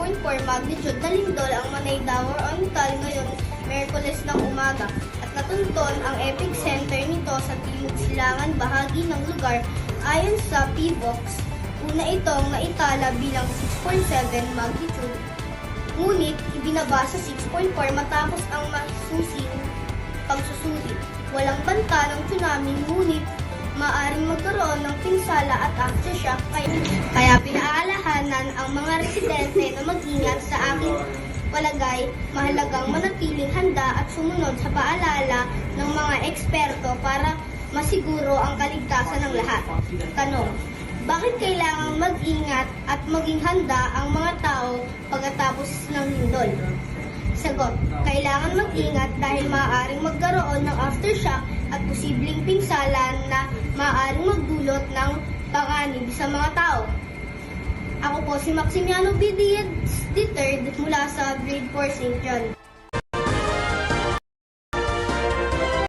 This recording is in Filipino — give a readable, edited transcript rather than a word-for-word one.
6.4 magnitude na lindol ang Manay-Dawar Ontal ngayon Miyerkules ng umaga at natunton ang epicenter nito sa timog silangan bahagi ng lugar ayon sa PVOX. Una itong naitala bilang 6.7 magnitude, ngunit ibinaba sa 6.4 matapos ang masusing pagsusulit. Walang banta ng tsunami ngunit maaring magkaroon ng pinsala at aftershock kaya pinaalahanan ang mga residente na mag-ingat. Sa aking palagay, mahalagang manatiling handa at sumunod sa paalala ng mga eksperto para masiguro ang kaligtasan ng lahat. Tanong: bakit kailangang mag-ingat at maging handa ang mga tao pagkatapos ng lindol? Sagot: kailangan mag-ingat dahil maaaring magkaroon ng aftershock at posibleng pinsalan na maaaring magdulot ng panganib sa mga tao. Ako po si Maximiano B. Diaz III mula sa Grade 4 St. John.